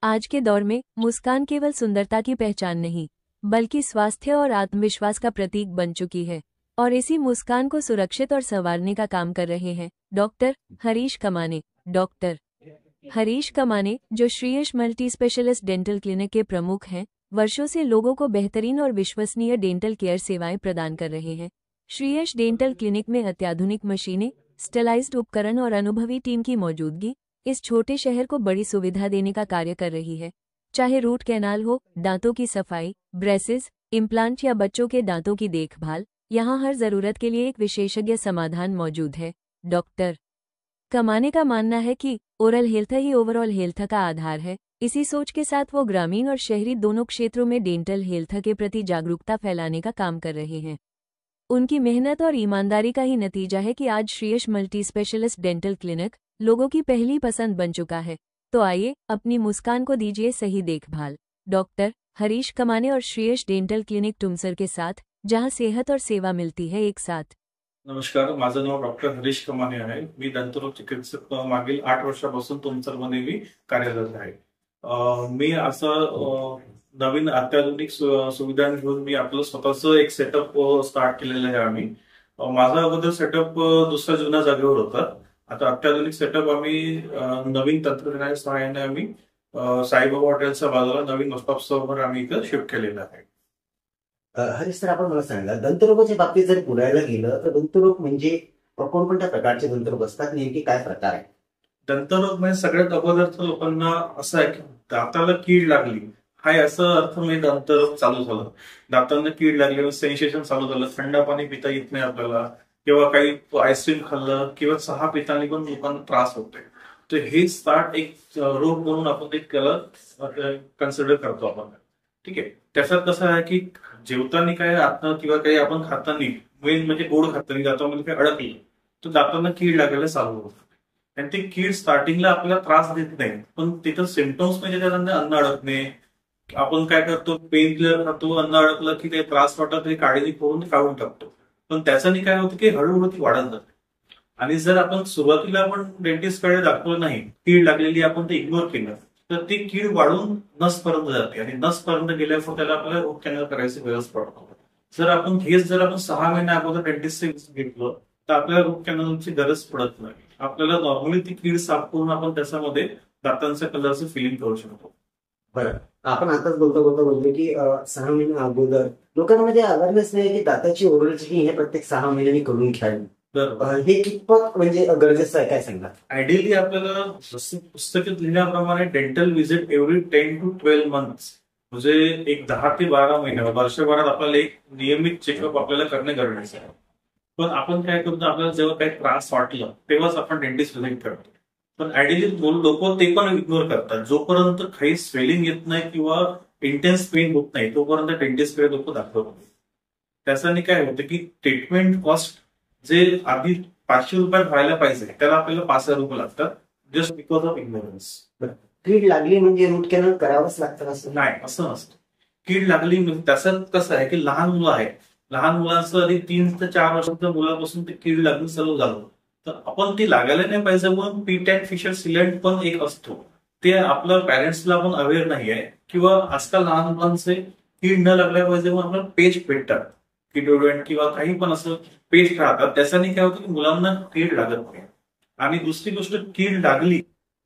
आज के दौर में मुस्कान केवल सुंदरता की पहचान नहीं, बल्कि स्वास्थ्य और आत्मविश्वास का प्रतीक बन चुकी है। और इसी मुस्कान को सुरक्षित और संवारने का काम कर रहे हैं डॉक्टर हरीश कमाने। डॉक्टर हरीश कमाने, जो Shriyash multi specialist dental clinic के प्रमुख हैं, वर्षों से लोगों को बेहतरीन और विश्वसनीय डेंटल केयर सेवाएं प्रदान कर रहे हैं। श्रीयश डेंटल क्लिनिक में अत्याधुनिक मशीनें, स्टेलाइज्ड उपकरण और अनुभवी टीम की मौजूदगी इस छोटे शहर को बड़ी सुविधा देने का कार्य कर रही है। चाहे रूट कैनाल हो, दांतों की सफाई, ब्रेसेस, इम्प्लांट या बच्चों के दांतों की देखभाल, यहाँ हर जरूरत के लिए एक विशेषज्ञ समाधान मौजूद है। डॉक्टर कमाने का मानना है कि ओरल हेल्थ ही ओवरऑल हेल्थ का आधार है। इसी सोच के साथ वो ग्रामीण और शहरी दोनों क्षेत्रों में डेंटल हेल्थ के प्रति जागरूकता फैलाने का काम कर रहे हैं। उनकी मेहनत और ईमानदारी का ही नतीजा है कि आज Shreeyash multi specialist dental clinic लोगों की पहली पसंद बन चुका है। तो आइए अपनी मुस्कान को दीजिए सही देखभाल। डॉक्टर हरीश कमाने और श्रीयश डेंटल क्लिनिक तुमसर के साथ, जहां सेहत और सेवा मिलती है एक साथ। नमस्कार, माझं नाव डॉक्टर हरीश कमाने आहे। मी दंतरोग चिकित्सक मागील 8 वर्षापासून तुमसरमध्ये मी कार्यरत आहे। मी असं नवीन अत्याधुनिक सुविधा घेऊन मी आपलं स्वतःचं एक सेटअप स्टार्ट केलेलं आहे आम्ही। माझा अगोदर सेटअप दुसऱ्या जुन्या जागेवर होता। आता अत्याधुनिक सेटअप आम्ही नवीन तंत्रज्ञानाच्या सहाय्याने आम्ही साईबाबा हॉटेलच्या बाजूला नवीन बसस्टॉप समोर आम्ही इथं शिफ्ट केलेलं आहे। हरीश सर, आपण मला सांगा, दंतरोगाच्या बाबतीत जर बोलायला गेलं तर दंतरोग म्हणजे कोणकोणत्या प्रकारचे दंतरोग असतात, नेमके काय प्रकार आहे? दंतरोग म्हणजे सगळ्यात अगोदर तर लोकांना असं आहे की दाताला कीड लागली, हाय असं अर्थ म्हणजे दंतरोग चालू झालं। दातांना कीड लागली, सेन्सेशन चालू झालं, थंड पाणी पिता येत नाही आपल्याला, किंवा काही आईस्क्रीम खाल्लं किंवा चहा पिताना पण लोकांना त्रास होतोय। तर हे स्टार्ट एक रोग म्हणून आपण ते कन्सिडर करतो आपण। ठीक आहे, त्याच्यात कसं आहे की जेवताना काय आतनं किंवा काही आपण खाताना, मेन म्हणजे गोड खाताना दातामध्ये काही अडकलं तर दातांना कीड लागायला चालू होतं। आणि ती कीड स्टार्टिंगला आपल्याला त्रास देत नाही, पण तिथं सिम्पटम्स म्हणजे त्यानंतर अन्न अडकणे, आपण काय करतो, पेन किलर खातो, अन्न अडकलं की ते त्रास वाटत तरी काळजी करून काढून टाकतो, पण त्याच्याने काय होतं की हळूहळू ती वाढत जाते। आणि जर आपण सुरुवातीला आपण डेंटिस्टकडे दाखवलं नाही, कीड लागलेली आपण ते इग्नोर केलं तर ती कीड वाढून नसपर्यंत जाते, आणि नसपर्यंत गेल्यावर त्याला आपल्याला रूट कॅनल करायची गरज पडतो। जर आपण 6 महिन्या अगोदर डेंटिस्ट घेतलं तर आपल्याला रूट कॅनलची गरज पडत नाही। आपल्याला नॉर्मली ती कीड साफ करून आपण त्याच्यामध्ये दातांच्या कलरचं फिलिंग करू शकतो। बरं, आपण आताच बोलतो की 6 महिन्या अगोदर लोकांमध्ये अवेअरनेस नाही की दाताची ओरल चेकिंग हे प्रत्येक 6 महिन्यांनी करून घ्यावी। हे कितपत म्हणजे गरजेचं आहे, काय सांगा? आयडियली आपल्याला जसं पुस्तकात लिहिल्याप्रमाणे dental visit every 10 to 12 months, म्हणजे एक 10 ते 12 महिने, वर्षभरात आपल्याला एक नियमित चेकअप आपल्याला करणे गरजेचं आहे। पण आपण काय करतो, आपल्याला जेव्हा काही त्रास वाटलं तेव्हाच आपण डेंटिस्ट व्हिजिट करतो, पण आयडियली लोक ते पण इग्नोर करतात। जोपर्यंत काही स्वेलिंग येत नाही किंवा इंटेन्स पेन होत नाही तोपर्यंत डेंटिस्टकडे लोक दाखवत नाही। त्याच्याने काय होतं की ट्रीटमेंट कॉस्ट जे आधी 500 रुपयात व्हायला पाहिजे त्याला आपल्याला 5,000 रुपये लागतात, जस्ट बिकॉज ऑफ इग्नोरन्स। कीड लागली म्हणजे रूट कॅनल करावंच लागतं असं नाही, असं नसतं। कीड लागली म्हणजे त्याच्यात कसं आहे की लहान मुलं आहेत, लहान मुलांचं आधी 3 ते 4 वर्षाच्या मुलापासून ती कीड लागून चालू झालं तर आपण ती लागायला नाही पाहिजे म्हणून पीट अँड फिशर सिलेंट पण एक असतो, ते आपल्या पॅरेंट्सला पण अवेअर नाही आहे। किंवा आजकाल लहान मुलांचे कीड न लागल्या पाहिजे म्हणून आपल्याला पेज भेटतात, किडोडेंट किंवा काही पण असं पेज राहतात, त्याच्याने काय होतं की मुलांना कीड लागत नाही। आणि दुसरी गोष्ट, कीड लागली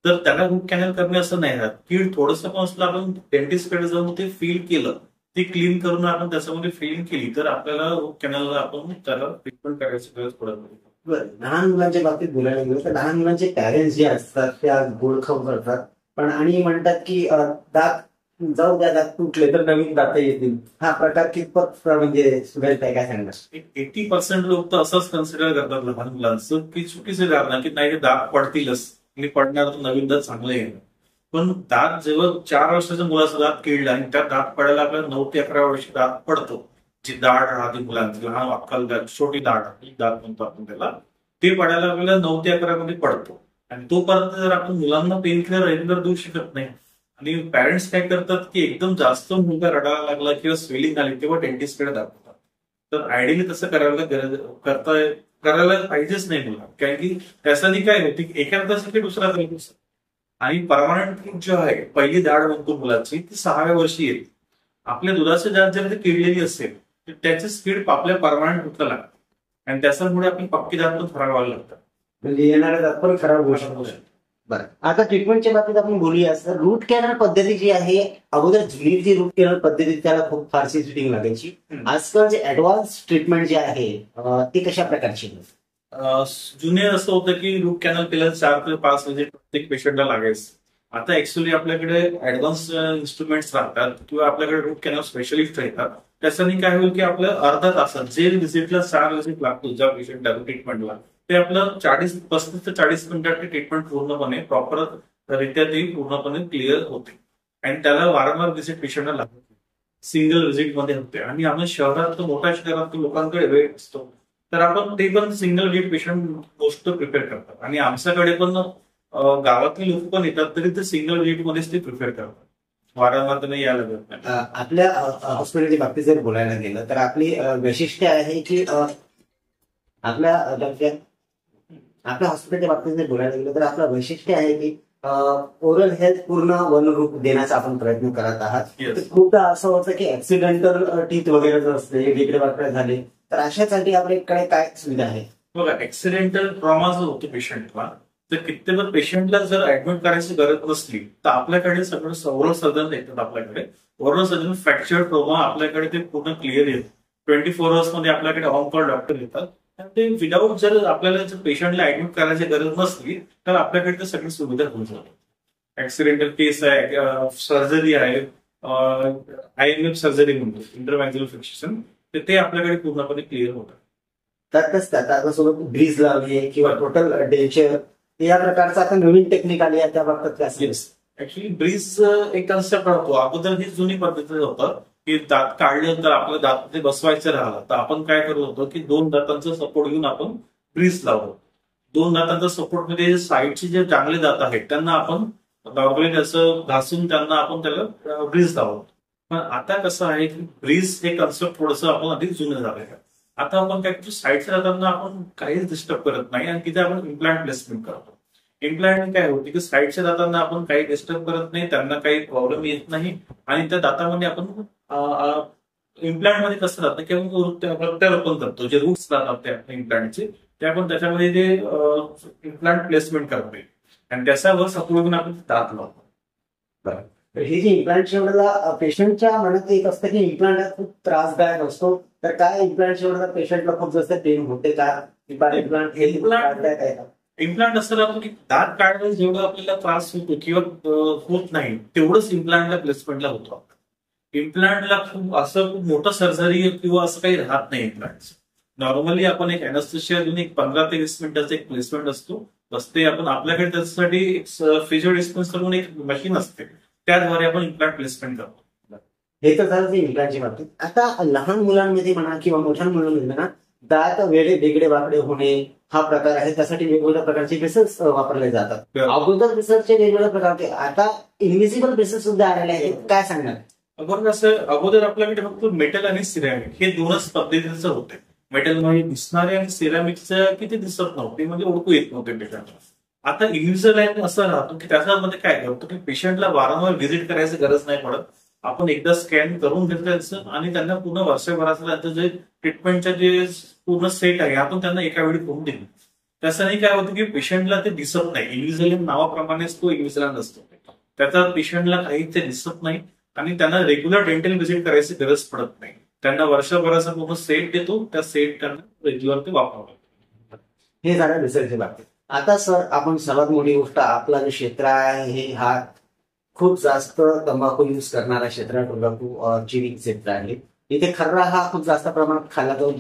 तर त्याला रूट कॅनल करणे असं नाही राहत। कीड थोडंसं पण असलं आपण डेंटिस्टकडे जाऊन ते फील केलं, ती क्लीन करून आपण त्याच्यामध्ये फिलिंग केली तर आपल्याला रूट कॅनलला आपण त्याला ट्रीटमेंट करायची गरज पडत नाही। बरं, लहान मुलांच्या बाबतीत बोलायला गेलं तर लहान मुलांचे पॅरेंट्स जे असतात त्या गोड खाऊ करतात, पण आणि म्हणतात की दात जाऊ द्या, दात तुटले तर नवीन दात येतील। हा प्रकार कितपत म्हणजे सुधारित आहे, काय सांगणार? 80% लोक तर असंच कन्सिडर करतात लहान मुलांचं की चुकीचे दात, की नाही दात पडतीलच आणि पडणार तर नवीन दात चांगले येईल। पण दात जेव्हा 4 वर्षाच्या मुलाचा दात किडला आणि त्या दात पडायला आपल्याला 9 ते 11 वर्षी दात पडतो, जी दाढ राहते मुलांची, लहान अक्कल दात, छोटी दाढ दात म्हणतो आपण त्याला, ते पडायला आपल्याला 9 ते 11 मध्ये पडतो। आणि तोपर्यंत जर आपण मुलांना पेन किलर रेग्युलर देऊ शकत नाही, आणि पॅरेंट्स काय करतात की एकदम जास्त मुलगा रडायला लागला किंवा स्वेलिंग आली तेव्हा डेंटिस्टकडे दाखवतात। तर आयडियली तसं करायला पाहिजेच नाही मुला, कारण की त्यासाठी काय होती, एखाद्यासाठी दुसरा आणि परमनंट कीड जो आहे, पहिली दाढ म्हणतो मुलाची, ती 6व्या वर्षी येते. आपल्या दुधाच्या दात जर ती किडलेली असेल तर त्याची स्पीड आपल्या परमनंट होतं लागतं आणि त्याच्यामुळे आपण पक्की दात पण ठरवावं लागतं. म्हणजे येणाऱ्या दात पण खराब होऊ शकतो. बरं, आता ट्रीटमेंटच्या बाबतीत आपण बोलूया. तर रूट कॅनल पद्धती जी आहे, अगोदर जुनी जी रूट कॅनल पद्धती त्याला खूप फारशी सिटिंग लागायची. आजकाल जे ऍडव्हान्स ट्रीटमेंट जे आहे ती कशा प्रकारची? जुने असं होतं की रूट कॅनल केलं 4 ते 5 म्हणजे प्रत्येक पेशंटला लागायचं. आता ऍक्च्युअली आपल्याकडे ऍडव्हान्स इन्स्ट्रुमेंट्स राहतात किंवा आपल्याकडे रूट कॅनल स्पेशलिस्ट राहतात. त्याच्याने काय होईल की आपल्या अर्धा तासात जे व्हिजिटला 4 व्हिजिट लागतो ज्या पेशंटला ट्रीटमेंटला, ते आपलं 35 ते 40 मिनिटाची ट्रीटमेंट पूर्णपणे प्रॉपर रित्या ती पूर्णपणे क्लिअर होते आणि त्याला वारंवार व्हिजिट पेशंटला लागत सिंगल व्हिजिट मध्ये होते. आणि आम्ही शहरात, मोठ्या शहरात लोकांकडे वेळ असतो तर आपण ते पण सिंगल व्हिजिट पेशंट गोष्ट प्रिपेअर करतात आणि आमच्याकडे पण गावातले लोक पण येतात तरी ते सिंगल व्हिजिट मध्येच ते प्रिपेअर करतात, वारंवार त्यांना यायला लागत नाही. आपल्या हॉस्पिटलच्या बाबतीत जर बोलायला गेलं तर आपली वैशिष्ट्य आहे की आपल्या हॉस्पिटलच्या बाबतीत जर बोलायला गेलं तर आपलं वैशिष्ट्य आहे की ओरल हेल्थ पूर्ण वनरूप देण्याचा आपण प्रयत्न करत आहात. खूपदा असं होतं की ऍक्सिडेंटल टीथ वगैरे जर असले, वेगळे वाकडे झाले, तर अशासाठी आपल्याकडे काय सुविधा आहे? बघा, ऍक्सिडेंटल ट्रॉमा जो होतो पेशंटला, तर कित्येक पेशंटला जर ऍडमिट करायची गरज नसली तर आपल्याकडे सगळं ओरल सर्जन येतात. आपल्याकडे ओरल सर्जन फ्रॅक्चर ट्रॉमा आपल्याकडे ते पूर्ण क्लिअर येतं. 24 आवर्स मध्ये आपल्याकडे ऑन कॉल डॉक्टर येतात. ते विदाऊट जर आपल्याला जर पेशंटला ऍडमिट करायची गरज नसली तर आपल्याकडे ते सगळी सुविधा होऊन जातात. ऍक्सिडेंटल केस आहे, सर्जरी आहे, IMF सर्जरी म्हणतो, इंटरव्हॅन्ज्युलर फिक्सेशन, तर ते आपल्याकडे पूर्णपणे क्लिअर होतात. त्यासोबत ब्रीज लावली किंवा टोटल डेंचर या प्रकारचा आता नवीन टेक्निक आली आहे, त्या बाबतीत काय? ऍक्च्युअली ब्रीज एक कन्सेप्ट राहतो. अगोदर ही जुनी पद्धती होतं की दात काढले तर आपल्या दात बसवायचं राहिलं तर आपण काय करत होतो की 2 दातांचा सपोर्ट घेऊन आपण ब्रीज लावतो. 2 दातांचा सपोर्ट मध्ये साईडचे जे चांगले दात आहेत त्यांना आपण नॉर्मली असं घासून त्यांना आपण त्याला ब्रीज लावतो. पण आता कसं आहे की ब्रीज हे कन्सेप्ट थोडंसं आपण अधिक जुनं झालं आहे. आता आपण काय करतो, साईडच्या दातांना आपण काहीच डिस्टर्ब करत नाही आणि तिथे आपण इम्प्लांट प्लेसमेंट करतो. इम्प्लांट काय होते की साईडच्या दातांना आपण काही डिस्टर्ब करत नाही, त्यांना काही प्रॉब्लेम येत नाही आणि त्या दातामध्ये आपण इम्प्लांट मध्ये कसं राहतं की आपण प्रत्यारोपण करतो. जे रूट्स राहतात त्या इम्प्लांटचे ते आपण त्याच्यामध्ये जे इम्प्लांट प्लेसमेंट करतो आणि त्याच्यावर सपोर्ट आपण दात लावतो. हे जे इम्प्लांटच्या वेळेला पेशंटच्या मनात एक असतं की इम्प्लांट हा खूप त्रासदायक असतो, तर काय इम्प्लांटच्या वेळेला पेशंटला खूप जास्त पेन होते का? इम्प्लांट असं राहतो की दात काढण्यास जेवढं आपल्याला त्रास होतो किंवा होत नाही तेवढंच इम्प्लांटला प्लेसमेंटला होतो. इम्प्लांटला खूप मोठं सर्जरी किंवा असं काही राहत नाही. इम्प्लांट नॉर्मली आपण एक अॅनेस्थेशिया देऊन एक 15 ते 20 मिनिटाचा एक प्लेसमेंट असतो. बस ते आपण आपल्याकडे त्याच्यासाठी फिजिओ डिस्पेन्सर म्हणून एक मशीन असते, त्याद्वारे आपण इम्प्लांट प्लेसमेंट करतो. हे तर झालं इम्प्लांटची बाबतीत. आता लहान मुलांमध्ये म्हणा किंवा मोठ्या मुलांमध्ये म्हणा, दात वेगळे वाकडे होणे हा प्रकार आहे, त्यासाठी वेगवेगळ्या प्रकारचे बेसेस वापरले जातात. अगोदर बेसेसचे वेगवेगळ्या प्रकारचे, आता इन्व्हिजिबल बेसेस सुद्धा आलेले आहेत, काय सांगणार? अगोदर आपल्याकडे फक्त मेटल आणि सिरॅमिक हे 2च पद्धतीचं होते. मेटलमध्ये दिसणारे आणि सिरॅमिकचं किती दिसत नव्हते, म्हणजे ओळखू येत नव्हते पेशंटला. आता इन्व्हिजिलाईन असं राहतो की त्याच्यामध्ये काय करतो की पेशंटला वारंवार व्हिजिट करायची गरज नाही पडत. आपण एकदा स्कॅन करून घेतलं आणि त्यांना पूर्ण वर्षभराचं त्यांचं जे ट्रीटमेंटचे जे पूर्ण सेट आहे आपण त्यांना एका वेळी करून दिलं. त्याच्याने काय होतं की पेशंटला ते दिसत नाही. इन्व्हिजिलाईन नावाप्रमाणेच तो इन्व्हिजिलाईन असतो, त्याचा पेशंटला काही ते दिसत नाही आणि त्यांना रेग्युलर डेंटल व्हिजिट करायची गरज पडत नाही. त्यांना वर्षभराचा पूर्ण सेट देतो, त्या सेट त्यांना रेग्युलर ते वापरावं. हे झालं रिसर्चच्या बाबतीत. आता सर, आपण सर्वात मोठी गोष्ट, आपला जे क्षेत्र आहे हा खूप जास्त तंबाखू यूज करणारा क्षेत्र, तंबाखू चिविंग क्षेत्र आहे. इथे खर्रा हा खूप जास्त प्रमाणात खाल्ला जातो,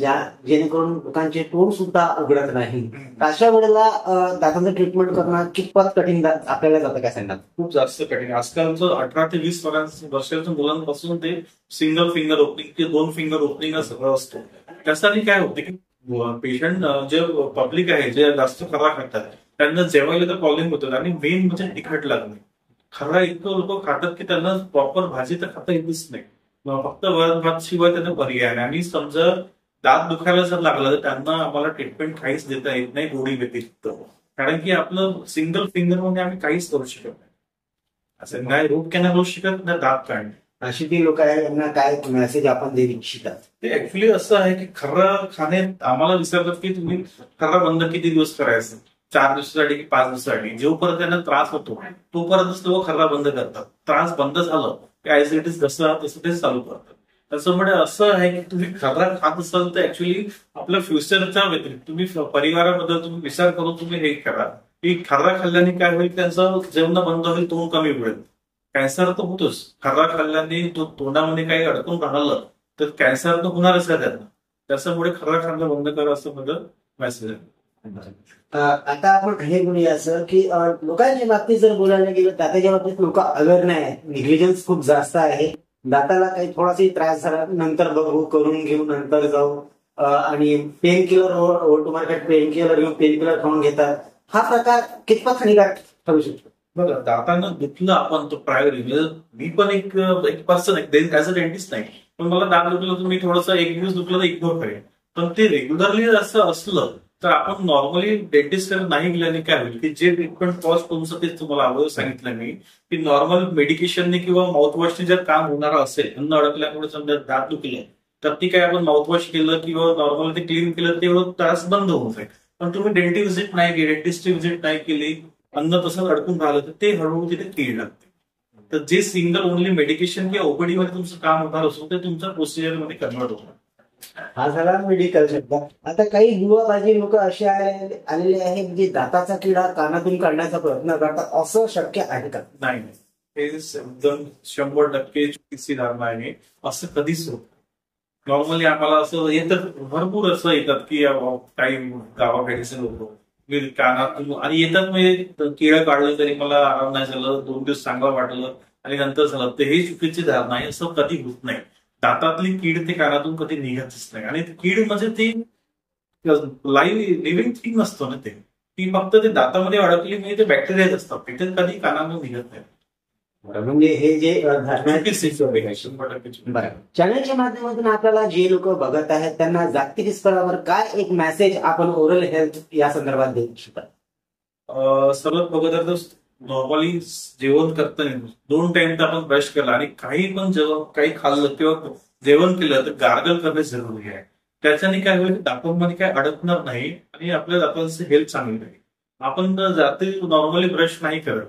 जेणेकरून लोकांचे तोंड सुद्धा उघडत नाही. अशा वेळेला दातांचं ट्रीटमेंट करणं कितपत कठीण आपल्याला जातं, काय सांगणार? खूप जास्त कठीण. आजकालचं 18 ते 20 वर्षाच्या मुलांपासून ते सिंगल फिंगर ओपनिंग ते 2 फिंगर ओपनिंग सगळं असतो. त्यासाठी काय होते की पेशंट जे पब्लिक आहे जे जास्त खर्रा खातात त्यांना जेवायला तर प्रॉब्लेम होतात आणि मेन म्हणजे तिखट लागणे. खर्रा इतकं लोक खातात की त्यांना प्रॉपर भाजी तर खाता येतच नाही, फक्त वरण भात शिवाय त्यांना पर्याय नाही. आणि समजा दात दुखायला जर लागला तर त्यांना आम्हाला ट्रीटमेंट काहीच देता येत नाही गोळी व्यतिरिक्त, कारण की आपलं सिंगल फिंगर मध्ये आम्ही काहीच करू शकत नाही. असं नाही रूट कॅनल होऊ शकत ना दात काढणे. अशी ती लोक आहे, यांना काय मेसेज आपण देऊ इच्छितात? ते ऍक्च्युली असं आहे की खर्रा खाणे आम्हाला विचारतात की तुम्ही खर्रा बंद किती दिवस करायचं, 4 दिवसासाठी की 5 दिवसासाठी. जोपर्यंत त्यांना त्रास होतो तोपर्यंतच लोक खर्रा बंद करतात. त्रास बंद झालं की ऍज इट इज जसं तसं ते चालू करतात. त्याच्यामुळे असं आहे की तुम्ही खर्रा खात असाल तर ऍक्च्युली आपल्या फ्युचरच्या व्यतिरिक्त तुम्ही परिवाराबद्दल तुम्ही विचार करून तुम्ही हे करा की खर्रा खाल्ल्याने काय होईल, त्यांचं जेवण बंद होईल, तोंड कमी पडेल. कॅन्सर तर होतोच. खर्रा खाल्ल्याने तो तोंडामध्ये काही अडकून राहिलं तर कॅन्सर तर होणारच आहे त्यांना. त्याच्यामुळे खर्रा खाणं बंद करा असं माझं मेसेज आहे. आता आपण हे बोलूया असं की लोकांच्या बाबतीत जर बोलायला गेलं, दाताच्या बाबतीत लोक अवेअर नाही आहेत, निग्लिजन्स खूप जास्त आहे. दाताला काही थोडासा त्रास झाला नंतर बघू, करून घेऊ, नंतर जाऊ, आणि painkiller to market painkiller घेऊन पेन किलर खाऊन घेतात. हा प्रकार कितपत हानिकारक ठरू शकतो? बघा, दातांना दुखलं आपण तो प्रायव्हरी, म्हणजे मी पण एक पर्सन ऍज अ डेंटिस्ट नाही, पण मला दात दुखलं तर मी थोडंसं एक दिवस दुखलं तर इग्नोर करेन. पण ते रेग्युलरली असं असलं तर आपण नॉर्मली डेंटिस्ट नाही गेल्याने काय होईल की जे ट्रीटमेंट कॉस्ट तुमचं ते तुम्हाला अगोदर सांगितलं मी की नॉर्मल मेडिकेशनने किंवा माउथवॉशने जर काम होणार असेल, अन्न अडकल्यामुळे समजा दात दुखले तर ती काय आपण माउथवॉश केलं किंवा नॉर्मल ते क्लीन केलं तेवढं त्रास बंद होऊन जाईल. पण तुम्ही डेंटिस्टची व्हिजिट नाही केली, अन्न तसंच अडकून राहिलं तर ते हळूहळू तिथे कीड लागते. तर जे सिंगल ओनली मेडिकेशन किंवा ओपीडी मध्ये तुमचं काम होणार असो ते तुमच्या प्रोसिजर मध्ये कन्वर्ट होणार. हा झाला मेडिकल शब्द. आता काही युवाबाजी लोक असे आलेले आहेत जे दाताचा किडा कानातून काढण्याचा प्रयत्न करतात, असं शक्य आहे का? नाही, हे एकदम 100% चुकीची धारणा आहे. असं कधीच होत. नॉर्मली आम्हाला असं येतात, भरपूर असं येतात की काही गावाखेडचे लोक कानातून आणि येतात, म्हणजे किडा काढलं तरी मला आराम नाही झालं, 2 दिवस चांगलं वाटलं आणि नंतर झालं. तर हे चुकीची धारणा आहे. असं कधी होत नाही. दातातली कीड ते कानातून कधी निघतच नाही. आणि कीड म्हणजे ती लिव्हिंग थिंग नसतो ना, ती फक्त ते दातामध्ये अडकली म्हणजे ते बॅक्टेरियाच असतात, तिथे कधी कानातून निघत नाही. म्हणजे हे जे चॅनलच्या माध्यमातून आपल्याला जे लोक बघत आहेत त्यांना जागतिक स्तरावर काय एक मेसेज आपण ओरल हेल्थ या संदर्भात देऊ शकता? सर्वात बघत तर नॉर्मली जेवण करताना 2 टाइम तर आपण ब्रश केला आणि काही पण जेवण काही खाल्लं किंवा जेवण केलं तर गार्गल करणे जरुरी आहे. त्याच्याने काय होईल, दातांमध्ये काय अडकणार नाही आणि आपल्या दातांची हेल्थ चांगली राहील. आपण जाते नॉर्मली ब्रश नाही करत,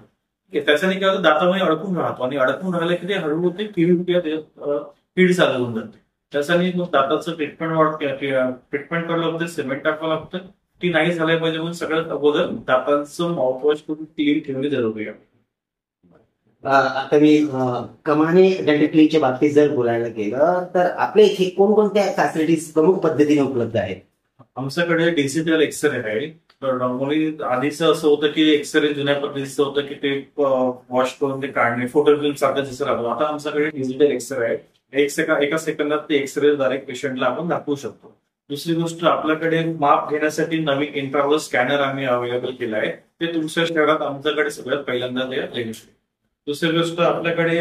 त्याच्याने काय होतं, दातामध्ये अडकून राहतो आणि अडकून राहिलं की ते हळूहळू ते कीड चालू होऊन जाते. त्याच्याने मग दाताचं ट्रीटमेंट करावं लागतं, सिमेंट टाकावं लागतं. ती नाही झाल्या पाहिजे म्हणून सगळ्यात अगोदर दातांचं माउथवॉश करून क्लीन ठेवणे जरुरी आहे. आता मी कमाने डेंटिस्ट्रीच्या बाबतीत जर बोलायला गेलं तर आपल्या इथे कोणकोणत्या फॅसिलिटीज प्रमुख पद्धतीने उपलब्ध आहेत? आमच्याकडे डिजिटल एक्सरे आहे. नॉर्मली आधीचं असं होतं की एक्सरे जुन्या पद्धतीचं होतं की ते वॉश करून ते काढणे, फोटो फिल्म सारखं जसं राहतो. आता आमच्याकडे डिजिटल एक्सरे आहे. एका सेकंदात ते एक्सरे डायरेक्ट पेशंटला आपण दाखवू शकतो. दुसरी गोष्ट, आपल्याकडे माप घेण्यासाठी नवीन इंट्राव्हल स्कॅनर आम्ही अवेलेबल केला आहे. ते तुमच्या शहरात आमच्याकडे सगळ्यात पहिल्यांदा ते लागू. दुसरी गोष्ट, आपल्याकडे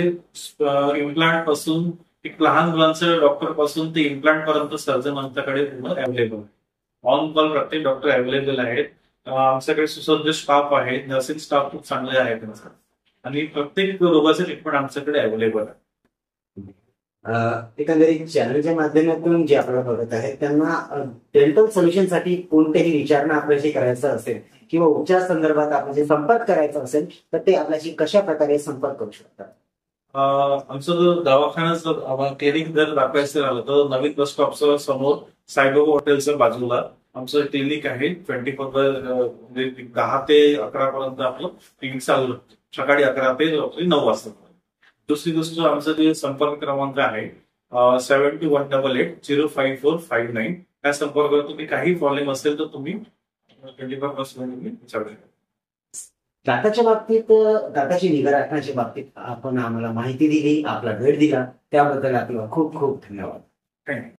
इम्प्लांट पासून एक लहान मुलांच्या डॉक्टर पासून ते इम्प्लांट पर्यंत सर्जन आमच्याकडे अवेलेबल आहे. ऑन कॉल प्रत्येक डॉक्टर अवेलेबल आहेत. आमच्याकडे सुसज्ज स्टाफ आहे, नर्सिंग स्टाफ खूप चांगले आहे त्यांचा, आणि प्रत्येक रोगाचे ट्रीटमेंट आमच्याकडे अवेलेबल आहे. एकंदरीत चॅनलच्या माध्यमातून जे आपल्याला बघत आहे त्यांना डेंटल सोल्युशनसाठी कोणतेही विचारणा आपल्याशी करायचं असेल किंवा उपचार संदर्भात आपल्याशी संपर्क करायचा असेल तर ते आपल्याशी कशा प्रकारे संपर्क करू शकतात? आमचं जर दवाखान्याचं क्लिनिक जर दाखवायचं राहिलं तर नवीन बस स्टॉपच्या समोर साईबाबा हॉटेलच्या बाजूला आमचं क्लिनिक आहे. 24 10 ते 11 पर्यंत आपलं क्लिनिक चालू असतं, सकाळी 11 ते 9 वाजता. दुसरी गोष्ट, आमचा जे संपर्क क्रमांक आहे 7188805459. या संपर्कावर तुम्ही काही प्रॉब्लेम असेल तर तुम्ही 24 विचारू शकता. दाताच्या बाबतीत, दाताची निगा राखण्याच्या बाबतीत आपण आम्हाला माहिती दिली, आपला वेळ दिला त्याबद्दल आपल्याला खूप खूप धन्यवाद. थँक्यू.